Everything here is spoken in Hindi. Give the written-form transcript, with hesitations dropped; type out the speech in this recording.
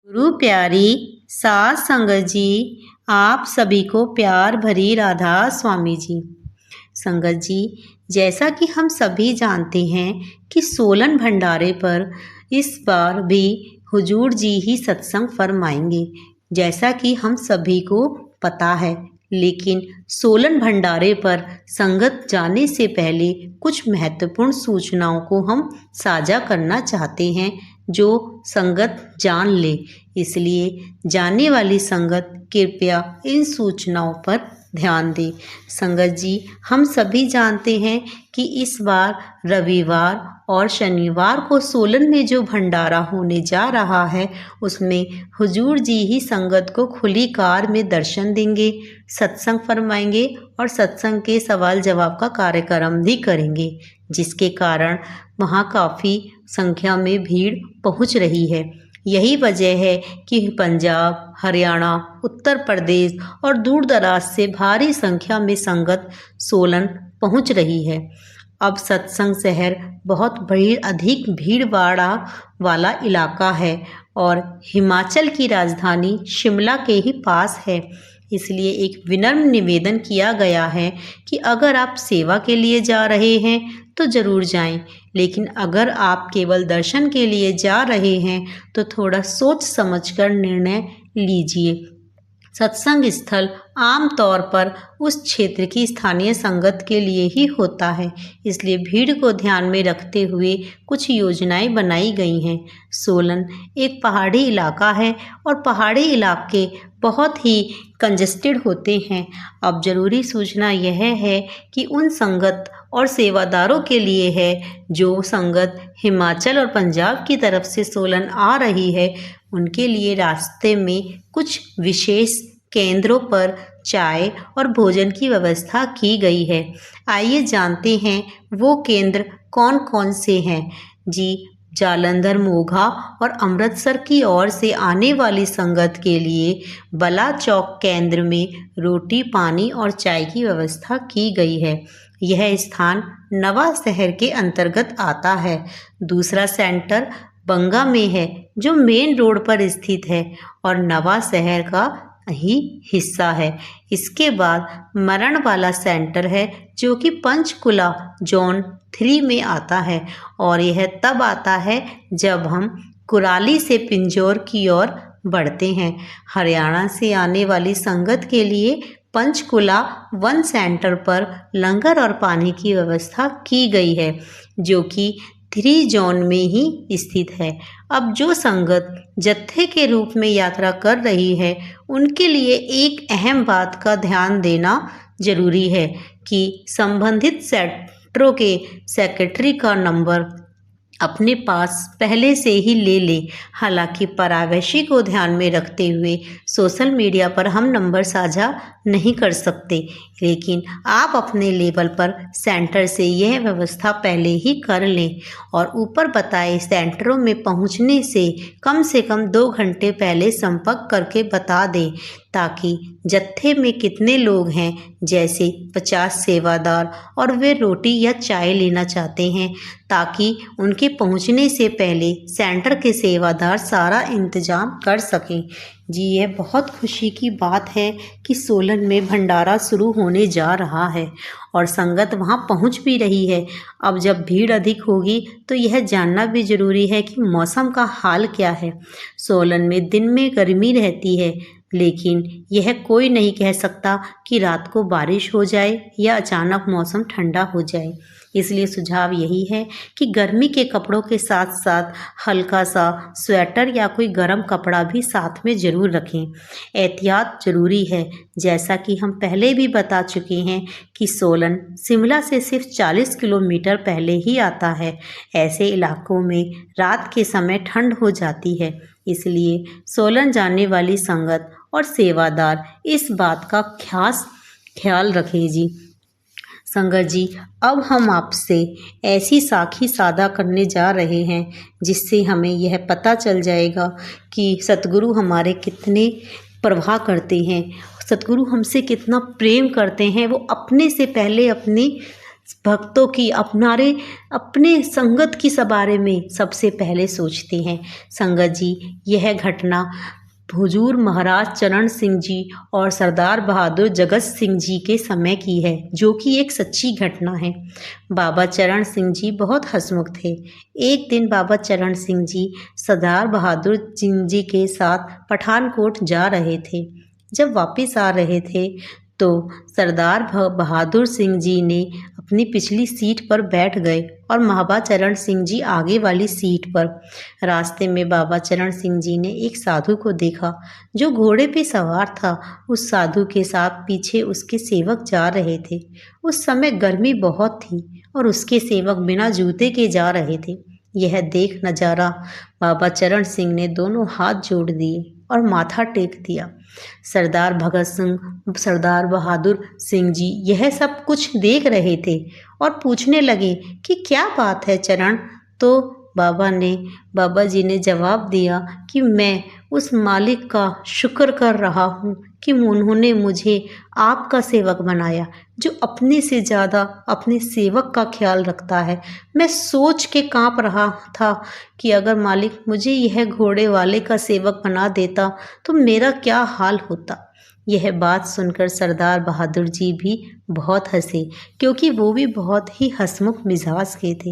गुरु प्यारी साध संगत जी, आप सभी को प्यार भरी राधा स्वामी जी। संगत जी, जैसा कि हम सभी जानते हैं कि सोलन भंडारे पर इस बार भी हुजूर जी ही सत्संग फरमाएंगे, जैसा कि हम सभी को पता है। लेकिन सोलन भंडारे पर संगत जाने से पहले कुछ महत्वपूर्ण सूचनाओं को हम साझा करना चाहते हैं, जो संगत जान ले। इसलिए जाने वाली संगत कृपया इन सूचनाओं पर ध्यान दें। संगत जी, हम सभी जानते हैं कि इस बार रविवार और शनिवार को सोलन में जो भंडारा होने जा रहा है, उसमें हुजूर जी ही संगत को खुली कार में दर्शन देंगे, सत्संग फरमाएंगे और सत्संग के सवाल जवाब का कार्यक्रम भी करेंगे, जिसके कारण वहाँ काफ़ी संख्या में भीड़ पहुँच रही है। यही वजह है कि पंजाब, हरियाणा, उत्तर प्रदेश और दूर दराज से भारी संख्या में संगत सोलन पहुंच रही है। अब सत्संग शहर बहुत अधिक भीड़ भाड़ वाला इलाका है और हिमाचल की राजधानी शिमला के ही पास है। इसलिए एक विनम्र निवेदन किया गया है कि अगर आप सेवा के लिए जा रहे हैं तो ज़रूर जाएं, लेकिन अगर आप केवल दर्शन के लिए जा रहे हैं तो थोड़ा सोच समझकर निर्णय लीजिए। सत्संग स्थल आम तौर पर उस क्षेत्र की स्थानीय संगत के लिए ही होता है, इसलिए भीड़ को ध्यान में रखते हुए कुछ योजनाएं बनाई गई हैं। सोलन एक पहाड़ी इलाका है और पहाड़ी इलाके बहुत ही कंजस्टेड होते हैं। अब ज़रूरी सूचना यह है कि उन संगत और सेवादारों के लिए है जो संगत हिमाचल और पंजाब की तरफ से सोलन आ रही है, उनके लिए रास्ते में कुछ विशेष केंद्रों पर चाय और भोजन की व्यवस्था की गई है। आइए जानते हैं वो केंद्र कौन कौन से हैं। जी, जालंधर, मोगा और अमृतसर की ओर से आने वाली संगत के लिए बला चौक केंद्र में रोटी, पानी और चाय की व्यवस्था की गई है। यह स्थान नवा शहर के अंतर्गत आता है। दूसरा सेंटर बंगा में है, जो मेन रोड पर स्थित है और नवा शहर का ही हिस्सा है। इसके बाद मरण वाला सेंटर है, जो कि पंचकुला जोन 3 में आता है और यह तब आता है जब हम कुराली से पिंजौर की ओर बढ़ते हैं। हरियाणा से आने वाली संगत के लिए पंचकुला 1 सेंटर पर लंगर और पानी की व्यवस्था की गई है, जो कि 3 जोन में ही स्थित है। अब जो संगत जत्थे के रूप में यात्रा कर रही है, उनके लिए एक अहम बात का ध्यान देना जरूरी है कि संबंधित सेक्टरों के सेक्रेटरी का नंबर अपने पास पहले से ही ले लें। हालांकि प्राइवेसी को ध्यान में रखते हुए सोशल मीडिया पर हम नंबर साझा नहीं कर सकते, लेकिन आप अपने लेवल पर सेंटर से यह व्यवस्था पहले ही कर लें और ऊपर बताए सेंटरों में पहुंचने से कम 2 घंटे पहले संपर्क करके बता दें, ताकि जत्थे में कितने लोग हैं, जैसे 50 सेवादार और वे रोटी या चाय लेना चाहते हैं, ताकि उनके पहुंचने से पहले सेंटर के सेवादार सारा इंतजाम कर सकें। जी, यह बहुत खुशी की बात है कि सोलन में भंडारा शुरू होने जा रहा है और संगत वहां पहुंच भी रही है। अब जब भीड़ अधिक होगी तो यह जानना भी ज़रूरी है कि मौसम का हाल क्या है। सोलन में दिन में गर्मी रहती है, लेकिन यह कोई नहीं कह सकता कि रात को बारिश हो जाए या अचानक मौसम ठंडा हो जाए। इसलिए सुझाव यही है कि गर्मी के कपड़ों के साथ साथ हल्का सा स्वेटर या कोई गर्म कपड़ा भी साथ में ज़रूर रखें। एहतियात ज़रूरी है, जैसा कि हम पहले भी बता चुके हैं कि सोलन शिमला से सिर्फ 40 किलोमीटर पहले ही आता है। ऐसे इलाकों में रात के समय ठंड हो जाती है, इसलिए सोलन जाने वाली संगत और सेवादार इस बात का खास ख्याल रखें। जी संगत जी, अब हम आपसे ऐसी साखी साझा करने जा रहे हैं जिससे हमें यह पता चल जाएगा कि सतगुरु हमारे कितने परवाह करते हैं, सतगुरु हमसे कितना प्रेम करते हैं। वो अपने से पहले अपने भक्तों की अपने संगत की बारे में सबसे पहले सोचते हैं। संगत जी, यह घटना हुजूर महाराज चरण सिंह जी और सरदार बहादुर जगत सिंह जी के समय की है, जो कि एक सच्ची घटना है। बाबा चरण सिंह जी बहुत हंसमुख थे। एक दिन बाबा चरण सिंह जी सरदार बहादुर सिंह जी के साथ पठानकोट जा रहे थे। जब वापस आ रहे थे तो सरदार बहादुर सिंह जी ने अपनी पिछली सीट पर बैठ गए और बाबा चरण सिंह जी आगे वाली सीट पर। रास्ते में बाबा चरण सिंह जी ने एक साधु को देखा जो घोड़े पे सवार था। उस साधु के साथ पीछे उसके सेवक जा रहे थे। उस समय गर्मी बहुत थी और उसके सेवक बिना जूते के जा रहे थे। यह देख नजारा बाबा चरण सिंह ने दोनों हाथ जोड़ दिए और माथा टेक दिया। सरदार भगत सिंह, सरदार बहादुर सिंह जी यह सब कुछ देख रहे थे और पूछने लगे कि क्या बात है चरण। तो बाबा जी ने जवाब दिया कि मैं उस मालिक का शुक्र कर रहा हूँ कि उन्होंने मुझे आपका सेवक बनाया, जो अपने से ज़्यादा अपने सेवक का ख्याल रखता है। मैं सोच के काँप रहा था कि अगर मालिक मुझे यह घोड़े वाले का सेवक बना देता तो मेरा क्या हाल होता। यह बात सुनकर सरदार बहादुर जी भी बहुत हंसे, क्योंकि वो भी बहुत ही हंसमुख मिजाज के थे।